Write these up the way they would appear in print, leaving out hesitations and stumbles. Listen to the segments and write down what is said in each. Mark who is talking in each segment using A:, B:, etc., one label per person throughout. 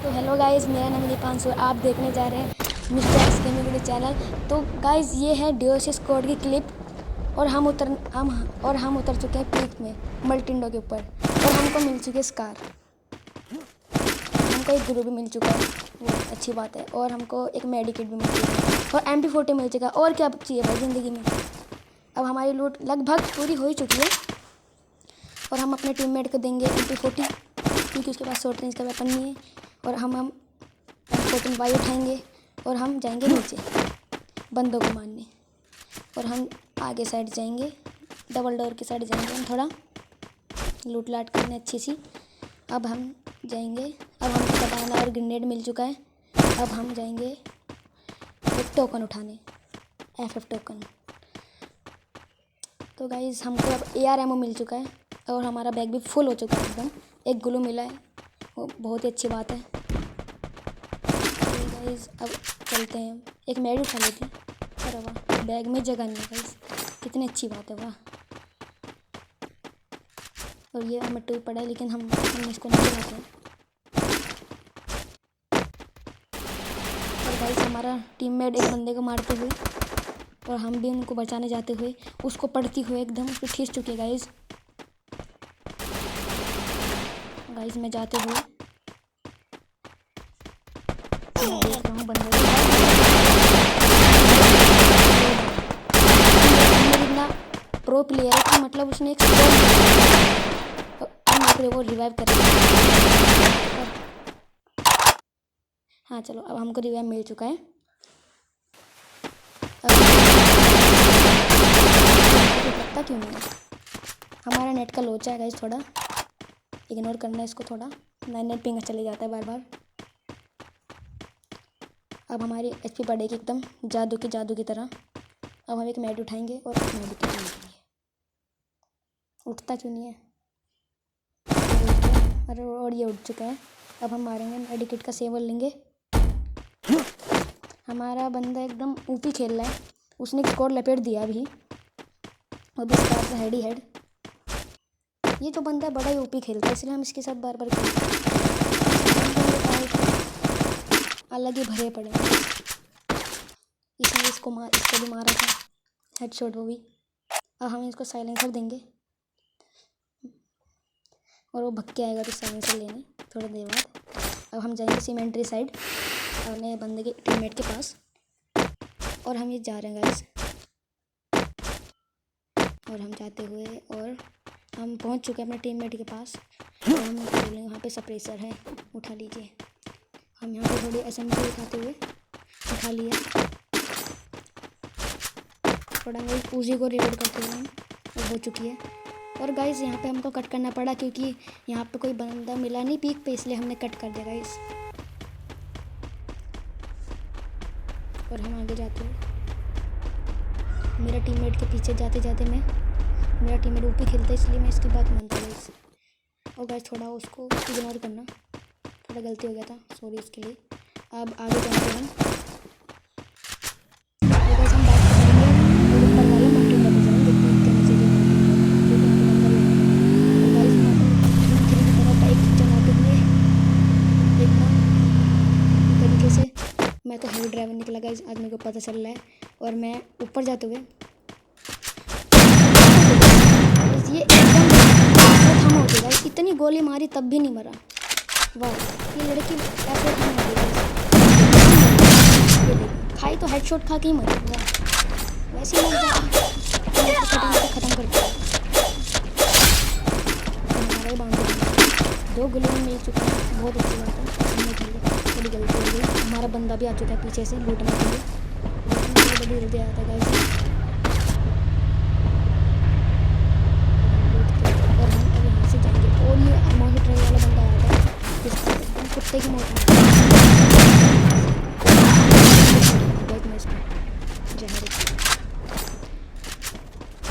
A: तो hello guys, मेरा नाम दीपांशु। आप देखने जा रहे हैं mister x gaming video channel. तो गाइस ये है डिओसी स्क्वाड की क्लिप और हम उतर चुके हैं पीक में मल्टिंडो के ऊपर और हमको मिल चुकी है स्कार। हमको एक ग्रुप भी मिल चुका है, वो अच्छी बात है। और हमको एक मेडिकेट भी मिल चुका है और MP40 मिल चुका है। और क्या चाहिए भाई ज़िंदगी में। अब हमारी लूट लगभग पूरी हो ही चुकी है और हम अपने टीममेट को देंगे MP40 क्योंकि उसके पास शॉर्ट रेंज का वेपन नहीं है। और हम MP40 उठाएंगे और हम जाएंगे नीचे बंदों को मारने। और हम आगे साइड जाएंगे, डबल डोर की साइड जाएंगे, हम थोड़ा लूट लाट करने अच्छी सी। अब हम जाएंगे, अब हमको बताना और ग्रेनेड मिल चुका है। अब हम जाएंगे एक टोकन उठाने, FF टोकन। तो गाइज़ हमको अब AR एमओ मिल चुका है और हमारा बैग भी फुल हो चुका है एकदम। एक ग्लू मिला है, वो बहुत ही अच्छी बात है। तो गाइज़ अब चलते हैं, एक मेड उठा लेते हैं। अरे वाह, बैग में जगह नहीं है गाइज़, कितनी अच्छी बात है, वाह। और ये मट्टू भी पड़ा है लेकिन हम इसको नहीं चलाते हैं। और गाइज़ हमारा टीममेट एक बंदे को मारते हुए और हम भी उनको बचाने जाते हुए उसको पड़ती हुए एकदम उसको ठिस चुके गाइज़ मैं जाते हुए मैं देख रहा हूँ बंदे इतना प्रो प्लेयर है कि मतलब उसने एक वो रिवाइव कर दिया। हाँ चलो, अब हमको रिवाइव मिल चुका है। लगता क्यों नहीं है, हमारा नेट का लोचा है गाइस, थोड़ा इग्नोर करना है इसको। थोड़ा नेट पिंग चले जाता है बार बार। अब हमारी HP बढ़ेगी एकदम जादू की तरह। अब हम एक मैड उठाएंगे और मेडिकेट लेंगे। उठता क्यों नहीं है, अरे और ये उठ चुका है। अब हम मारेंगे, मेडिकेट का सेवल लेंगे। हमारा बंदा एकदम ऊपी खेल रहा है, उसने एक स्कोर लपेट दिया अभी और भी स्कार से हेड ही हेड। ये जो बंदा बड़ा ही ऊपी खेलता है इसलिए हम इसके साथ बार बार खेलते हैं। अलग ही भरे पड़े, इसने इसको भी मारा था हेडशॉट, वो भी। अब हम इसको साइलेंसर देंगे और वो भग के आएगा तो साइलेंसर लेने थोड़ी देर बाद। अब हम जाएंगे सीमेंट्री साइड अपने बंदे के टीममेट के पास और हम ये जा रहे हैं गाइस। और हम जाते हुए और हम पहुंच चुके हैं अपने टीममेट के पास और हम बोलेंगे वहाँ पे सप्रेसर है, उठा लीजिए। हम यहाँ पे थोड़ी SMG उठाते हुए उठा लिए, थोड़ा मेरी पूजी को रिलोड करते हुए वो हो चुकी है। और गाइस यहाँ पे हमको कट करना पड़ा क्योंकि यहाँ पे कोई बंदा मिला नहीं पीक पे, इसलिए हमने कट कर दिया गाइस। और हम आगे जाते हुए मेरा टीममेट के पीछे जाते जाते मेरा टीममेट ऊपर खेलता है इसलिए मैं इसकी बात मानता हूँ गाइस। और गाइस थोड़ा उसको इग्नोर करना, थोड़ा गलती हो गया था, सॉरी इसके लिए। अब आगे जाते हैं गाइस, हम बात करेंगे और ऊपर वाले मल्टीप्लेयर पे जाएंगे पीक के नीचे जो गाइस की तरह बाइक चलाते हुए एकदम तरीके से। मैं तो हेवी ड्राइवर निकला गाइस, आज मेरे को पता चल रहा है। और मैं ऊपर जाते हुए ये एकदम थम हो गया, इतनी गोली मारी तब भी नहीं मरा। वाह, ये लड़की ऐसे थम हो गई, खाई तो हेडशॉट खा के ही मरी। वाह, वैसे ही मर जाती, खत्म करके हमारे बाउंड्री 2 गोली मिल चुका है, बहुत अच्छी बात है। हमने खेली, थोड़ी गलती हो गई। हमारा बंदा भी आ चुका है पीछे से लूटने के लिए, बड़ी जल्दी आता है गाइस। और हम अब यहाँ से जाएंगे और ये मोहित ट्रेन वाला बंदा आया था जिसका एकदम कुत्ते की मौत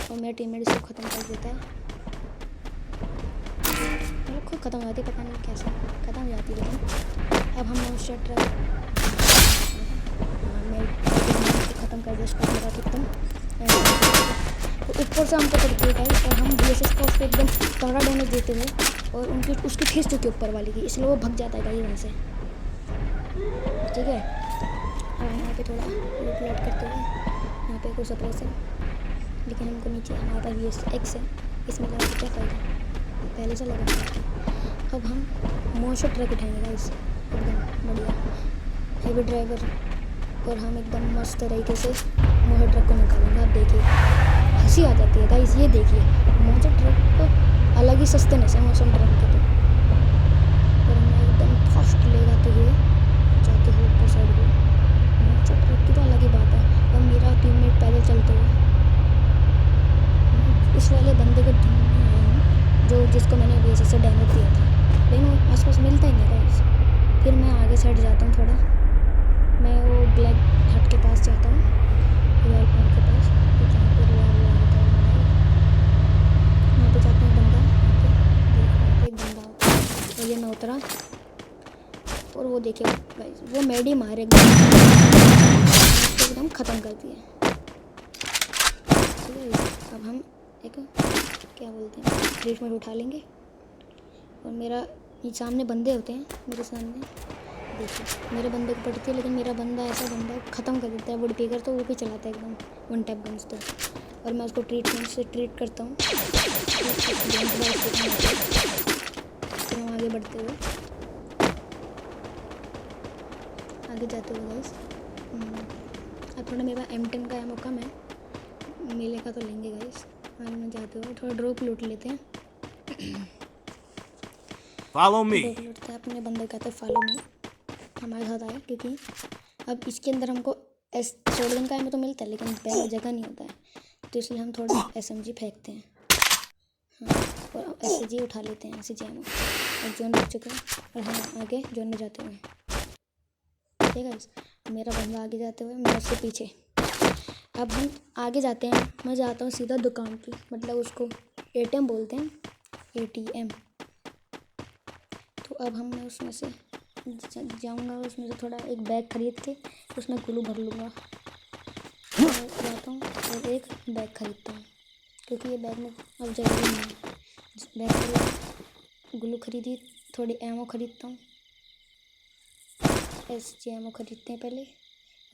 A: और मेरा टीममेट इसको ख़त्म कर देता है। मतलब खुद ख़त्म हो जाती है, पता नहीं कैसे ख़त्म हो जाती है। लेकिन अब हम मोस्टर ख़त्म कर दिया उसको लगा कि एकदम तो ऊपर से हमको पड़ती है गाइस। और हम DSS का उसको एकदम तगड़ा डैमेज देते हुए और उसकी खींच चुकी ऊपर वाली की, इसलिए वो भग जाता है गाइस वहाँ से। ठीक है। अब हम यहाँ पे थोड़ा लूट लूट करते हुए यहाँ पे कुछ सप्रेसर, लेकिन हमको नीचे हमारे पास VSX है, इसमें लगा के क्या फ़ायदा, पहले से लगा था। अब हम मोशो ट्रक उठाएंगे गाइस, एकदम बढ़िया हेवी ड्राइवर, और हम एकदम मस्त तरीके से मोशो ट्रक को निकालेंगे। आप देखिए हंसी आ जाती है गाइस, ये देखिए मोशो ट्रक को अलग ही सस्तेनेस है मोशो ट्रक के तो। और मैं एकदम फास्ट ले जाते हुए ऊपर साइड को, मोशो ट्रक की तो अलग ही बात है। और मेरा टीममेट पैदल चलते हुए, इस वाले बंदे को ढूंढने आया हूँ जो जिसको मैंने बेस से डैमेज दिया था, लेकिन वो आसपास मिलता ही नहीं गाइस। फिर मैं आगे साइड जाता हूँ थोड़ा, मैं वो ब्लैक हट के पास जाता हूँ, रॉयल पॉइंट के पास, तो जहाँ पे रॉयल होता है वहाँ पे जाता हूँ। बंदा वहाँ पे एक बंदा होता है, और ये मैं उतरा, और वो देखिए गाइस वो मेडी मारे एकदम ख़त्म कर दिए। ठीक है, अब हम एक क्या बोलते हैं ट्रीटमेंट उठा लेंगे। और मेरा ये सामने बंदे होते हैं, मेरे सामने देखिए मेरे बंदे को पड़ती है, लेकिन मेरा बंदा ऐसा बंदा ख़त्म कर देता है वुड पेकर, तो वो भी चलाता है एकदम वन टैप गन्स तो। और मैं उसको ट्रीटमेंट से ट्रीट करता हूँ। फिर हम आगे बढ़ते हुए आगे जाते हुए गाइस, अब थोड़ा मेरा M10 का एमो कम है, मेले का तो लेंगे गाइस। आगे में जाते हुए थोड़ा ड्रॉप लूट लेते हैं।
B: Follow me.
A: ड्रॉप लूटते हैं, अपने बंदे कहते हैं फॉलो मी, हमारे साथ आए, क्योंकि अब इसके अंदर हमको शॉटगन का एमो तो मिलता है, लेकिन बैग जगह नहीं होता है, तो इसलिए हम थोड़ा SMG फेंकते हैं। हाँ, और SG उठा लेते हैं, SG एमो। और जोन रुक चुके हैं, और हम आगे जोन में जाते हुए, ठीक है। मेरा बंदा आगे जाते हुए, मैं उसके पीछे। अब हम आगे जाते हैं, मैं जाता हूँ सीधा दुकान पे, मतलब उसको ATM बोलते हैं, ATM। तो अब हम मैं उसमें से जाऊँगा, उसमें से थोड़ा एक बैग खरीद के उसमें ग्लू भर लूँगा। जाता हूँ और एक बैग खरीदता हूँ, क्योंकि ये बैग में अब जरूरी नहीं है। बैग खरीद, ग्लू खरीदी, थोड़ी एमो खरीदता हूँ, SG एमो खरीदते हैं पहले,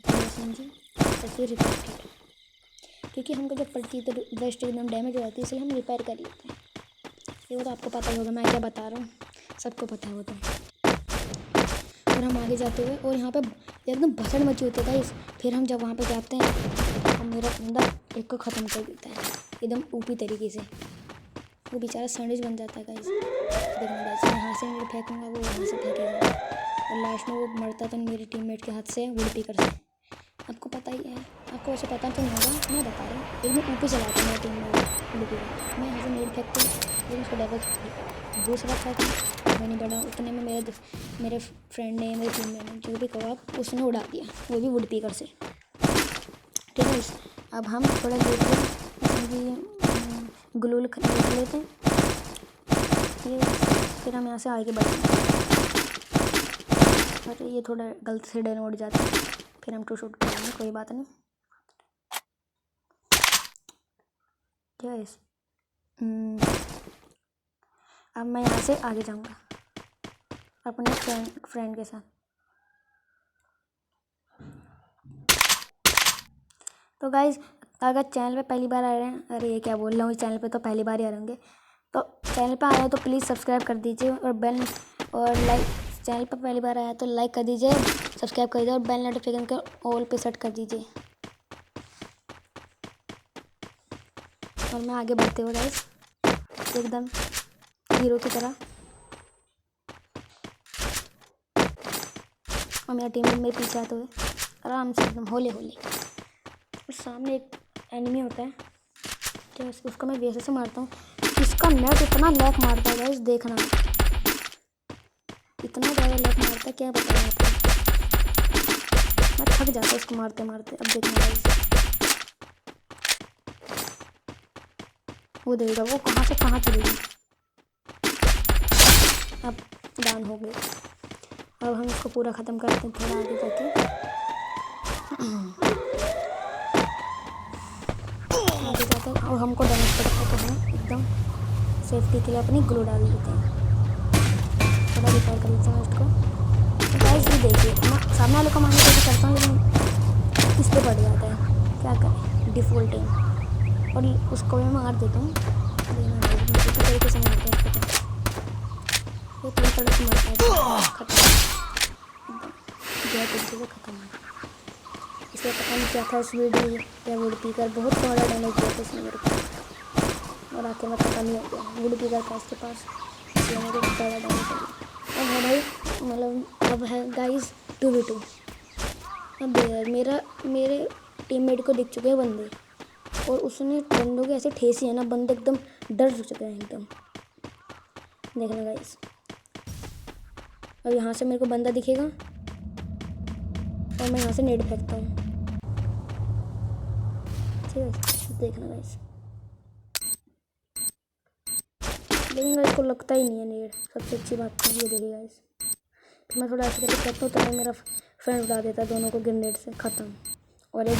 A: फिर SMG, और फिर रिपेयर किट, क्योंकि हमको जब पड़ती है तो वेस्ट एकदम डैमेज हो जाती है, इसलिए हम रिपेयर कर लेते हैं। ये वो तो आपको पता ही होगा, मैं क्या बता रहा हूँ, सबको पता है वो तो। और हम आगे जाते हुए, और यहाँ पे एकदम भसड़ मची होती है गाइस। फिर हम जब वहाँ पे जाते हैं, और मेरा बंदा एक को ख़त्म कर देता है एकदम ऊपी तरीके से, वो बेचारा सैंडविच बन जाता है गाइस। देखना गाइस, मैं यहाँ से नेट फेंकूँगा, वो वहाँ से फेंकेगा, और लास्ट में वो मरता तो मेरे टीममेट के हाथ से वुड पिकर से। आपको पता ही है, आपको वैसे पता तो नहीं होगा, मैं बता रहा हूँ, एकदम ऊपर चलाता है मेरा टीममेट वुड पिकर। मैं यहाँ से नेट फेंकते हूँ, लेकिन उसको डबल दूसरा फेंका, मैंने बड़ा उतने में मेरे फ्रेंड ने, मेरे टीममेट ने, जो भी कहो आप, उसने उड़ा दिया, वो भी वुड पिकर से। ठीक है, अब हम थोड़ा लेट ग्लू लिख लेते हैं, ये फिर हम यहाँ से आगे बढ़ेंगे। अरे ये थोड़ा गलती से डर उड़ जाता है, फिर हम 2 शूट करेंगे, कोई बात नहीं। यस, अब मैं यहाँ से आगे जाऊँगा अपने फ्रेंड के साथ। तो गाइज़, अगर चैनल पे पहली बार आ रहे हैं, अरे ये क्या बोल रहा हूँ, इस चैनल पे तो पहली बार ही आ रहेंगे, तो चैनल पे आया है तो प्लीज़ सब्सक्राइब कर दीजिए, और बेल और लाइक, चैनल पर पहली बार आया तो लाइक कर दीजिए, सब्सक्राइब कर दीजिए, और बेल नोटिफिकेशन को ऑल पे सेट कर दीजिए। और मैं आगे बढ़ते हुए गाइस एकदम हीरो की तरह, और मेरा टीम मेरे पीछे आते हुए आराम से एकदम होले होले। और सामने एक एनिमी होता है, तो उसको मैं वैसे से मारता हूँ, इसका नेट इतना लैग मारता है गाइस, देखना इतना ज़्यादा लैग मारता है, क्या बताऊँ आपको, मैं थक जाता हूँ इसको मारते मारते। अब देखना गाइस, वो देगा, वो कहाँ से कहाँ चली गई, अब डाउन हो गई। अब हम इसको पूरा ख़त्म करते हैं, थोड़ा आगे जाके आगे जाते हैं, और हमको डैमेज पड़ता है, तो हम एकदम सेफ्टी के लिए अपनी ग्लू डाल देते हैं, थोड़ा रिपेयर कर लेते हैं उसको। तो गाइस ये देखिए, मैं सामने वालों को मारने की कोशिश करता हूँ लेकिन इस पर पड़ जाता है, क्या करें, डिफ़ॉल्ट एम। और उसको मैं मार देता हूँ, लेकिन इसी तरीके से मारते हैं उसको। ये थोड़ा थोड़ा से मारता है, खत्म एकदम जो तरीके से खत्म है। इसलिए पता नहीं क्या था उस वीडियो या वुड पीकर, बहुत थोड़ा डैमेज दिया था इसने मेरे को और आके मैं खत्म ही हो गया। वुड पीकर था इसके पास, इसलिए मेरे को ज़्यादा डैमेज हो गया। अब है भाई, मतलब अब है गाइस 2v2। अब मेरे टीममेट को दिख चुके हैं बंदे और उसने बंदों के ऐसे ठेसी है ना, बंदे एकदम डर चुके हैं एकदम। देखना गाइस, अब यहाँ से मेरे को बंदा दिखेगा और मैं यहाँ से नेट फेंकता हूँ, ठीक है, देखना गाइस। लेकिन गाइस को लगता ही नहीं है नेट, सबसे अच्छी बात है ये देखिए गाइस। फिर मैं थोड़ा ऐसे करके करता हूँ तो मेरा फ्रेंड उड़ा देता है दोनों को ग्रेनेड से, ख़त्म। और एक